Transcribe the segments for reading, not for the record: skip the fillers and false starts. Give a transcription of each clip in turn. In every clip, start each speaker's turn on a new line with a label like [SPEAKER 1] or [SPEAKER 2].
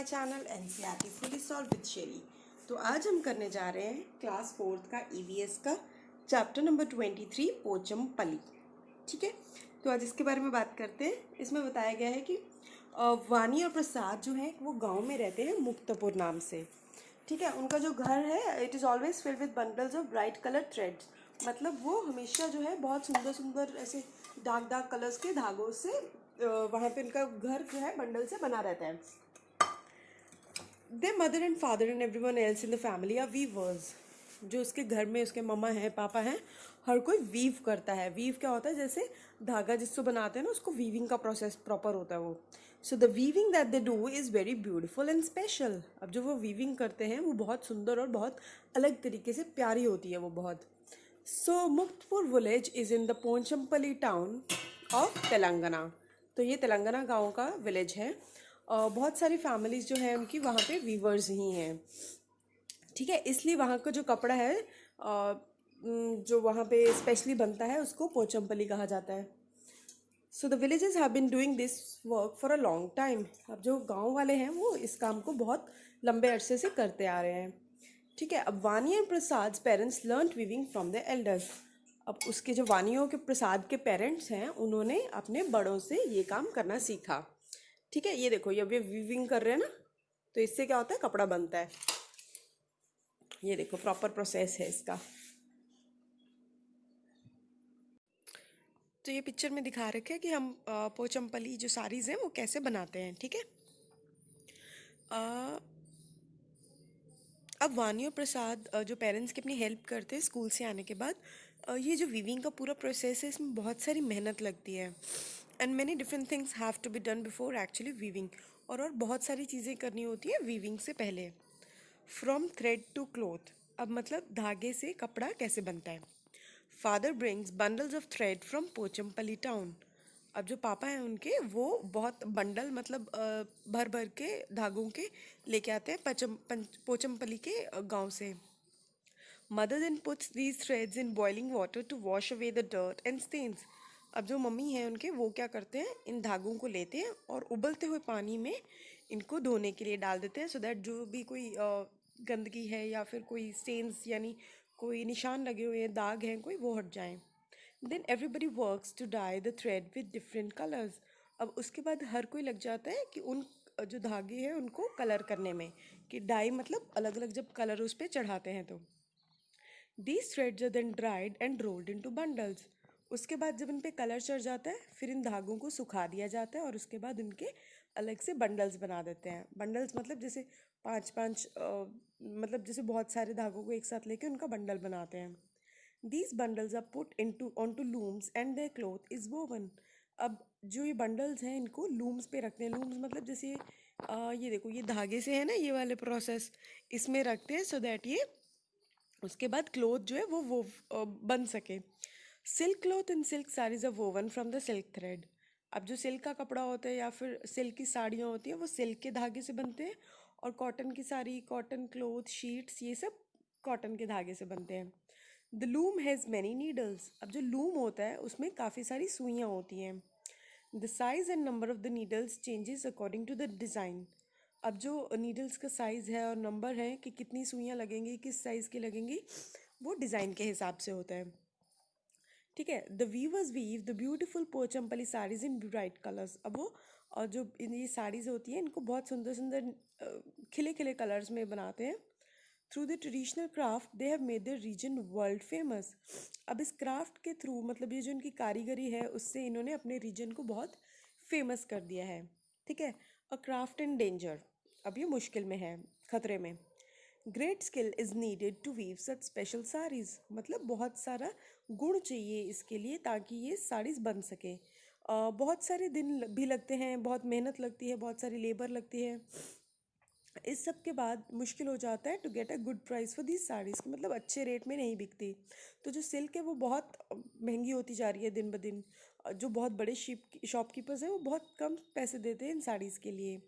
[SPEAKER 1] Channel NCERT fully solve with शेरी। तो आज हम करने जा रहे हैं क्लास 4th का ईवीएस का चैप्टर नंबर 23 पोचमपल्ली। ठीक है, तो आज इसके बारे में बात करते हैं। इसमें बताया गया है कि वानी और प्रसाद जो हैं वो गांव में रहते हैं मुक्तपुर नाम से। ठीक है, उनका जो घर है it is always filled with bundles of bright colour threads. मतलब वो हमेशा जो है बहुत सुंदर सुंदर ऐसे डार्क डार्क कलर्स के धागों से वहाँ पे उनका घर जो है बंडल से बना रहता है। Their mother and father and everyone else in the family are weavers। जो उसके घर में उसके मम्मा हैं पापा हैं, हर कोई वीव करता है। वीव क्या होता है, जैसे धागा जिससे बनाते हैं ना उसको वीविंग का प्रोसेस प्रॉपर होता है वो। So the weaving that they do is very beautiful and special. अब जो वो वीविंग करते हैं वो बहुत सुंदर और बहुत अलग तरीके से प्यारी होती है वो बहुत। So Muktapur village is in the Pochampally town of Telangana. तो ये तेलंगाना गांव का विलेज है। बहुत सारी फैमिलीज़ जो हैं उनकी वहाँ पे वीवर्स ही हैं। ठीक है, इसलिए वहाँ का जो कपड़ा है जो वहाँ पे स्पेशली बनता है उसको पोचमपल्ली कहा जाता है। So the villages have been doing this work for a long time. अब जो गांव वाले हैं वो इस काम को बहुत लंबे अरसे से करते आ रहे हैं। ठीक है, अब वानी and Prasad parents learn weaving from the elders. अब उसके जो वानियों के प्रसाद के पेरेंट्स हैं उन्होंने अपने बड़ों से ये काम करना सीखा। ठीक है, ये देखो ये अभी वीविंग कर रहे हैं ना, तो इससे क्या होता है, कपड़ा बनता है। ये देखो प्रॉपर प्रोसेस है इसका। तो ये पिक्चर में दिखा रखे है कि हम पोचमपल्ली जो साड़ीज़ हैं वो कैसे बनाते हैं। ठीक है, अब वानी और प्रसाद जो पेरेंट्स की अपनी हेल्प करते हैं स्कूल से आने के बाद, ये जो वीविंग का पूरा प्रोसेस है इसमें बहुत सारी मेहनत लगती है। And many different things have to be done before actually weaving. और बहुत सारी चीज़ें करनी होती है वीविंग से पहले। फ्रॉम थ्रेड टू क्लोथ, अब मतलब धागे से कपड़ा कैसे बनता है। Father brings bundles of thread from Pochampally town. अब जो पापा हैं उनके वो बहुत बंडल मतलब भर भर के धागों के लेके आते हैं पोचमपल्ली के गांव से। Mother then puts these threads in boiling water to wash away the dirt and stains. अब जो मम्मी हैं उनके वो क्या करते हैं, इन धागों को लेते हैं और उबलते हुए पानी में इनको धोने के लिए डाल देते हैं, सो दैट जो भी कोई गंदगी है या फिर कोई स्टेन्स यानी कोई निशान लगे हुए हैं, दाग हैं कोई, वो हट जाएं। Then everybody works to dye the thread with different colours. अब उसके बाद हर कोई लग जाता है कि उन जो धागे हैं उनको कलर करने में, कि डाई मतलब अलग अलग जब कलर उस पर चढ़ाते हैं तो। These threads are then dried and rolled into bundles. उसके बाद जब इन पे कलर चढ़ जाता है फिर इन धागों को सुखा दिया जाता है और उसके बाद इनके अलग से बंडल्स बना देते हैं। बंडल्स मतलब जैसे पाँच पाँच मतलब जैसे बहुत सारे धागों को एक साथ लेके उनका बंडल बनाते हैं। These bundles are put into onto looms and their cloth is woven. अब जो ये बंडल्स हैं इनको लूम्स पे रखते हैं। लूम्स मतलब जैसे ये देखो ये धागे से है ना ये वाले प्रोसेस, इसमें रखते हैं सो दैट ये उसके बाद क्लोथ जो है वो बन सके। Silk cloth and silk saris are woven from the silk thread. अब जो सिल्क का कपड़ा होता है या फिर सिल्क की साड़ियाँ होती हैं वो सिल्क के धागे से बनते हैं, और कॉटन की साड़ी, कॉटन क्लोथ, शीट्स, ये सब कॉटन के धागे से बनते हैं। The loom has many needles. अब जो लूम होता है उसमें काफ़ी सारी सुइयाँ होती हैं। The size and number of the needles changes according to the design. अब जो नीडल्स का साइज़ है और नंबर है कि कितनी सुइयाँ लगेंगी, किस साइज़ की लगेंगी, वो डिज़ाइन के हिसाब से होता है। ठीक है, the weavers weave the beautiful Pochampally saris in bright colours. अब वो और जो ये साड़ीज़ होती हैं इनको बहुत सुंदर सुंदर खिले खिले कलर्स में बनाते हैं। Through the traditional craft they have made the region world famous. अब इस क्राफ्ट के थ्रू मतलब ये जो इनकी कारीगरी है उससे इन्होंने अपने रीजन को बहुत फेमस कर दिया है। ठीक है, अ क्राफ्ट इन डेंजर, अब ये मुश्किल में है, खतरे में। Great skill is needed to weave such special saris. मतलब बहुत सारा गुण चाहिए इसके लिए ताकि ये साड़ीज़ बन सके। बहुत सारे दिन भी लगते हैं, बहुत मेहनत लगती है, बहुत सारी लेबर लगती है। इस सब के बाद मुश्किल हो जाता है to get a good price for these saris, मतलब अच्छे रेट में नहीं बिकती। तो जो सिल्क है वो बहुत महंगी होती जा रही है दिन ब दिन। जो बहुत बड़े शॉपकीपर्स हैं वो बहुत कम पैसे देते हैं इन साड़ीज़ के लिए।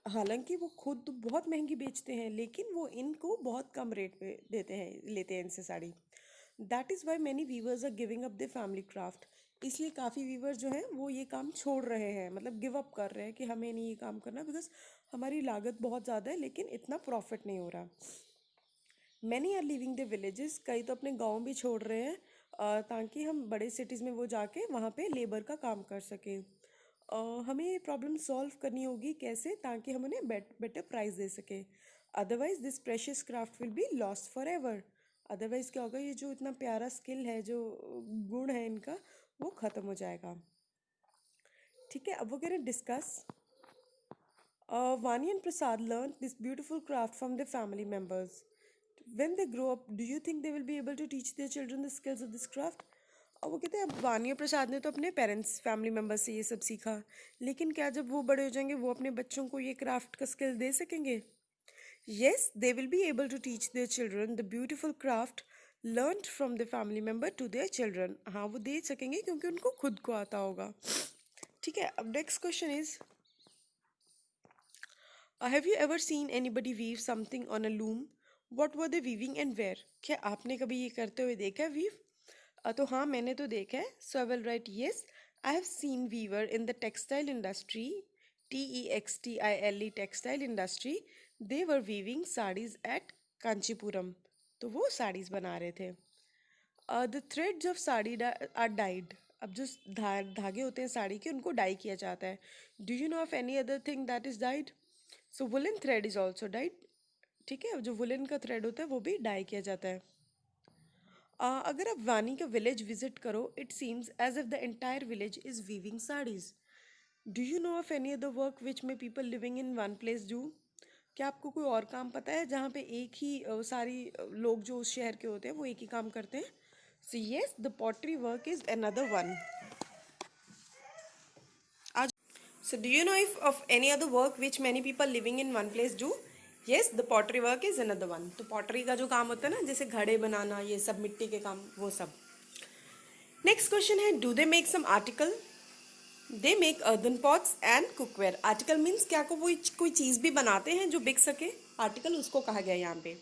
[SPEAKER 1] हालांकि वो खुद तो बहुत महंगी बेचते हैं लेकिन वो इनको बहुत कम रेट पे देते हैं, लेते हैं इनसे sari. That is why many weavers are giving up the family craft. इसलिए काफ़ी वीवर्स जो हैं वो ये काम छोड़ रहे हैं, मतलब गिव अप कर रहे हैं कि हमें नहीं ये काम करना, बिकॉज हमारी लागत बहुत ज़्यादा है लेकिन इतना प्रॉफिट नहीं हो रहा। Many are leaving the villages, कई तो अपने गांव भी छोड़ रहे हैं ताकि हम बड़े सिटीज़ में वो जाके वहाँ पे लेबर का काम कर सके। हमें ये प्रॉब्लम सॉल्व करनी होगी कैसे, ताकि हम उन्हें बेटर प्राइस दे सके। Otherwise this precious craft will be lost for ever. Otherwise क्या होगा, ये जो इतना प्यारा स्किल है, जो गुण है इनका, वो ख़त्म हो जाएगा। ठीक है, अब वो कह रहे हैं discuss. Vani and Prasad learned this beautiful craft from their family members. When they grow up, do you think they will be able to teach their children the skills of this craft? और वो कहते हैं अब वानी और प्रसाद ने तो अपने पेरेंट्स फैमिली मेम्बर्स से ये सब सीखा, लेकिन क्या जब वो बड़े हो जाएंगे वो अपने बच्चों को ये क्राफ्ट का स्किल दे सकेंगे? Yes, they will be able to teach their children the beautiful craft learned from the family member to their children. हाँ, वो दे सकेंगे क्योंकि उनको खुद को आता होगा। ठीक है, अब next question is, have you ever seen anybody weave something on a loom? What were they weaving and where? क्या आपने कभी ये करते हुए देखा है वीव? तो हाँ, मैंने तो देखा है। So I will write yes, I have seen weaver in the textile industry, TEXTILE textile industry. They were weaving saris at Kanchipuram. तो वो साड़ीज बना रहे थे। The threads of sari are dyed. अब जो धागे होते हैं साड़ी के, उनको डाई किया जाता है। Do you know of any other thing that is died? So woollen thread is also died. ठीक है, जो वुलन का थ्रेड होता है वो भी डाई किया जाता है। अगर आप वानी का विलेज विजिट करो, it seems as if the entire village is weaving saris. Do you know of any other work which में people living in one place do? क्या आपको कोई और काम पता है जहाँ पे एक ही सारी लोग जो उस शहर के होते हैं वो एक ही काम करते हैं? So yes, the pottery work is another one. So, do you know if of any other work which many people living in one place do? Yes, the pottery work is another one. तो pottery का जो काम होता है ना, जैसे घड़े बनाना, ये सब मिट्टी के काम, वो सब। नेक्स्ट क्वेश्चन है, do they make some article? They make earthen pots and cookware. Article means क्या को वो कोई चीज़ भी बनाते हैं जो बिक सके, आर्टिकल उसको कहा गया यहाँ पे।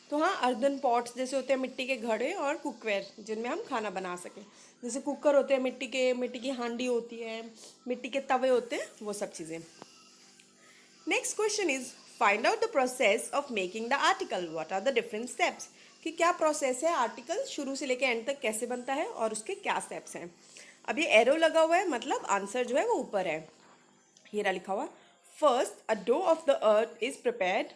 [SPEAKER 1] तो हाँ, अर्दन पॉट्स जैसे होते हैं मिट्टी के घड़े, और कुकवेयर जिनमें हम खाना बना सकें, जैसे कुकर होते हैं मिट्टी की हांडी होती है, मिट्टी के तवे होते हैं, वो सब चीज़ें। Next question is, find out the process of making the article. What are the different steps? कि क्या प्रोसेस है, आर्टिकल शुरू से लेकर एंड तक कैसे बनता है और उसके क्या स्टेप्स हैं। अब ये एरो लगा हुआ है, मतलब आंसर जो है वो ऊपर है, ये रहा लिखा हुआ। First, a dough of the earth is prepared.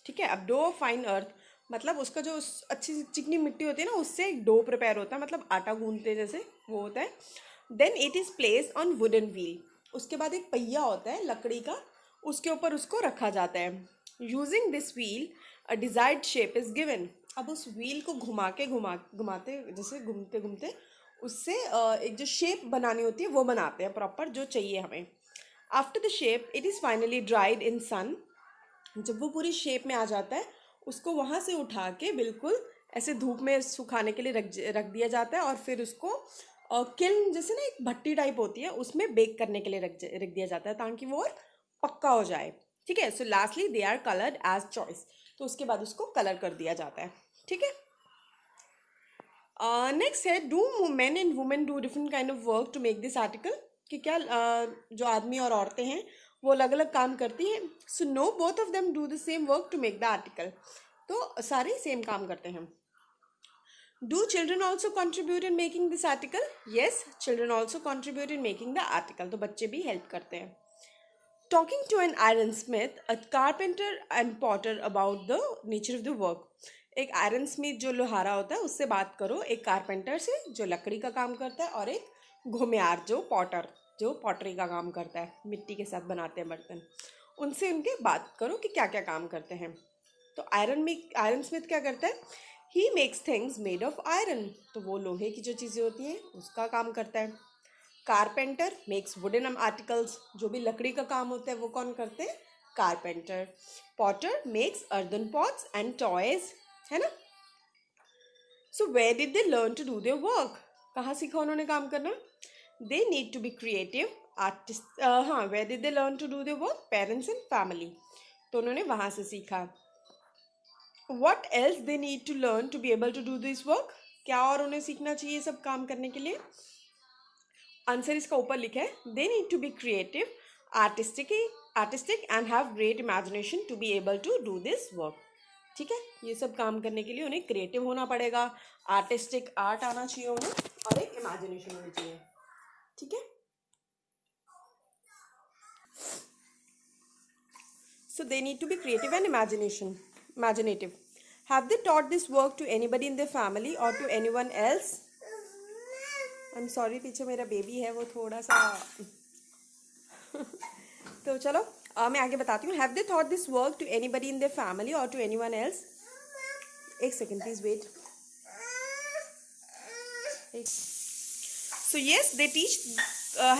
[SPEAKER 1] ठीक है, अब डो ऑफ फाइन अर्थ मतलब उसका जो अच्छी चिकनी मिट्टी होती है ना, उससे एक डो प्रिपेयर होता है, मतलब आटा गूंदते जैसे वो होता है। Then it is placed on wooden wheel. उसके बाद एक पहिया होता है लकड़ी का, उसके ऊपर उसको रखा जाता है। Using this wheel a desired shape is given. अब उस व्हील को घुमाते जैसे घूमते घूमते उससे एक जो शेप बनानी होती है वो बनाते हैं प्रॉपर, जो चाहिए हमें। After the shape it is finally dried in sun. जब वो पूरी शेप में आ जाता है, उसको वहाँ से उठा के बिल्कुल ऐसे धूप में सुखाने के लिए रख दिया जाता है, और फिर उसको किल्न जैसे ना एक भट्टी टाइप होती है, उसमें बेक करने के लिए रख दिया जाता है ताकि वो और पक्का हो जाए। ठीक है, so lastly they are coloured as choice. तो उसके बाद उसको कलर कर दिया जाता है। ठीक है, नेक्स्ट है, do men and women do different kind of work to make this article? कि क्या जो आदमी और औरतें हैं वो अलग अलग काम करती हैं? So no, both of them do the same work to make the article. तो सारे सेम काम करते हैं। Do children also contribute in making this article? Yes, children also contribute in making the article. तो बच्चे भी हेल्प करते हैं। Talking to an iron smith, a carpenter and potter about the nature of the work. एक iron smith जो लोहारा होता है उससे बात करो, एक कारपेंटर से जो लकड़ी का काम करता है, और एक घुमियार जो पॉटर जो पॉटरी का काम करता है, मिट्टी के साथ बनाते हैं बर्तन, उनसे उनके बात करो कि क्या क्या काम करते हैं। तो आयरन स्मिथ क्या करता है? He makes things made of iron. तो वो लोहे की जो चीज़ें होती हैं उसका काम करता है। Carpenter makes wooden articles. जो भी लकड़ी का काम होता है वो कौन करते हैं? Carpenter. Potter makes earthen pots and toys, है ना। So where did they learn to do their work? कहाँ सीखा उन्होंने काम करना? They need to be creative artist. हाँ, where did they learn to do their work? Parents and family. तो उन्होंने वहाँ से सीखा। What else they need to learn to be able to do this work? क्या और उन्हें सीखना चाहिए सब काम करने के लिए? आंसर इसका ऊपर लिखा है, they need to be creative, artistic artistic and have great imagination to be able to do this work. ठीक है, ये सब काम करने के लिए उन्हें क्रिएटिव होना पड़ेगा, आर्टिस्टिक आर्ट आना चाहिए उन्हें, और एक इमेजिनेशन होनी चाहिए। ठीक है, so they need to be creative and imaginative. Have they taught this work to anybody in their family or to anyone else? I'm sorry, पीछे मेरा बेबी है, वो थोड़ा सा तो चलो मैं आगे बताती हूँ। Have they taught this work to anybody in their family or to anyone else? एक second please wait. So yes, they teach.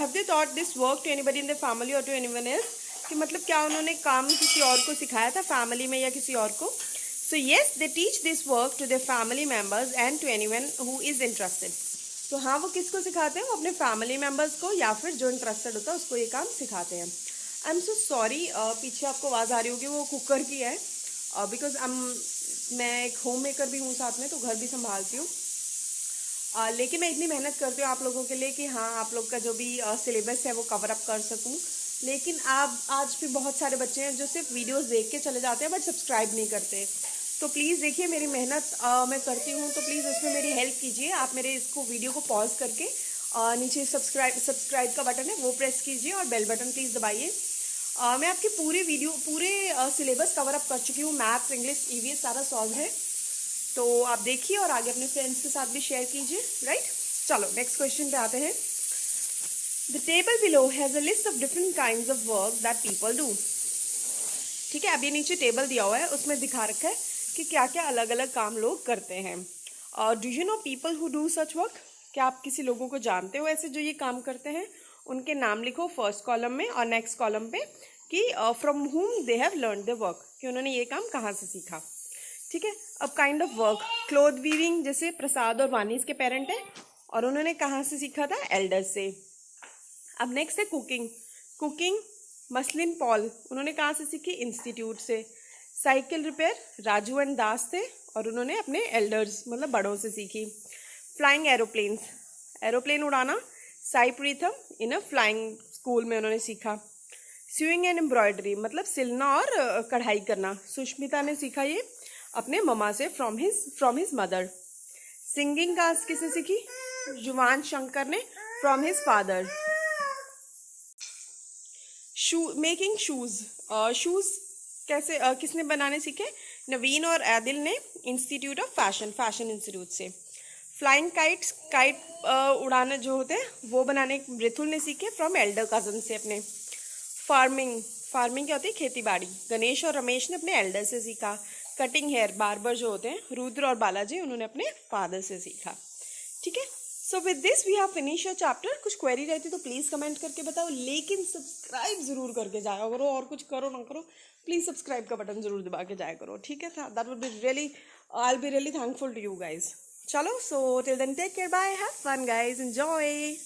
[SPEAKER 1] Have they taught this work to anybody in their family or to anyone else? कि मतलब क्या उन्होंने काम किसी और को सिखाया था फैमिली में या किसी और को? So yes, they teach this work to their family members and to anyone who is interested. तो हाँ, वो किसको सिखाते हैं? वो अपने फैमिली मेम्बर्स को या फिर जो इंटरेस्टेड होता है उसको ये काम सिखाते हैं। आई एम सो सॉरी, पीछे आपको आवाज़ आ रही होगी, वो कुकर की है, बिकॉज मैं एक होम मेकर भी हूँ साथ में, तो घर भी संभालती हूँ। लेकिन मैं इतनी मेहनत करती हूँ आप लोगों के लिए कि हाँ, आप लोग का जो भी सिलेबस है वो कवर अप कर सकूँ। लेकिन आप आज भी बहुत सारे बच्चे हैं जो सिर्फ वीडियोस देख के चले जाते हैं बट सब्सक्राइब नहीं करते। तो प्लीज़ देखिए, मेरी मेहनत मैं करती हूँ, तो प्लीज़ उसमें मेरी हेल्प कीजिए। आप मेरे इसको वीडियो को पॉज करके नीचे सब्सक्राइब का बटन है वो प्रेस कीजिए और बेल बटन प्लीज़ दबाइए। मैं आपकी पूरे सिलेबस कवर अप कर चुकी हूँ, मैथ्स, इंग्लिश, ईवीएस सारा सॉल्व है। तो आप देखिए और आगे अपने फ्रेंड्स के साथ भी शेयर कीजिए, राइट। चलो नेक्स्ट क्वेश्चन पे आते हैं। The table below has a list of different kinds of work that people do. ठीक है, अब ये नीचे टेबल दिया हुआ है, उसमें दिखा रखा है कि क्या क्या अलग अलग काम लोग करते हैं। Do you know people who do such work? क्या आप किसी लोगों को जानते हो ऐसे जो ये काम करते हैं? उनके नाम लिखो फर्स्ट कॉलम में और नेक्स्ट कॉलम पे कि फ्रॉम हुम they have learn the work, कि उन्होंने ये काम कहाँ से सीखा। ठीक है, अब kind of work, cloth weaving, जैसे प्रसाद और वानी के पेरेंट हैं और उन्होंने कहाँ से सीखा था? एल्डर्स से। अब नेक्स्ट है कुकिंग मसलिन पॉल, उन्होंने कहाँ से सीखी? इंस्टीट्यूट से। साइकिल रिपेयर, राजू एंड दास थे और उन्होंने अपने एल्डर्स मतलब बड़ों से सीखी। फ्लाइंग एरोप्लेन उड़ाना, साई प्रीथम इन अ फ्लाइंग स्कूल में उन्होंने सीखा। स्यूइंग एंड एम्ब्रॉयडरी मतलब सिलना और कढ़ाई करना, सुष्मिता ने सीखा ये अपने ममा से, फ्रॉम हिज मदर। सिंगिंग का किसने सीखी? युवान शंकर ने, from his father. Making shoes कैसे किसने बनाने सीखे? नवीन और आदिल ने, इंस्टीट्यूट ऑफ फैशन इंस्टीट्यूट से। फ्लाइंग काइट उड़ाना जो होते हैं वो बनाने मृथुल ने सीखे, फ्रॉम एल्डर कजन से अपने। फार्मिंग क्या होती है? खेती बाड़ी, गणेश और रमेश ने अपने एल्डर से सीखा। कटिंग हेयर, बार्बर जो होते हैं रुद्र और बालाजी, उन्होंने अपने फादर से सीखा। ठीक है, so with this we have finish your chapter. कुछ क्वेरी रहती तो प्लीज़ कमेंट करके बताओ, लेकिन सब्सक्राइब जरूर करके जाया करो, और कुछ करो ना करो, प्लीज़ सब्सक्राइब का बटन जरूर दबा के जाया करो। ठीक है, that would be really, I will be really thankful to you guys. चलो, so till then take care, bye, have fun guys, enjoy.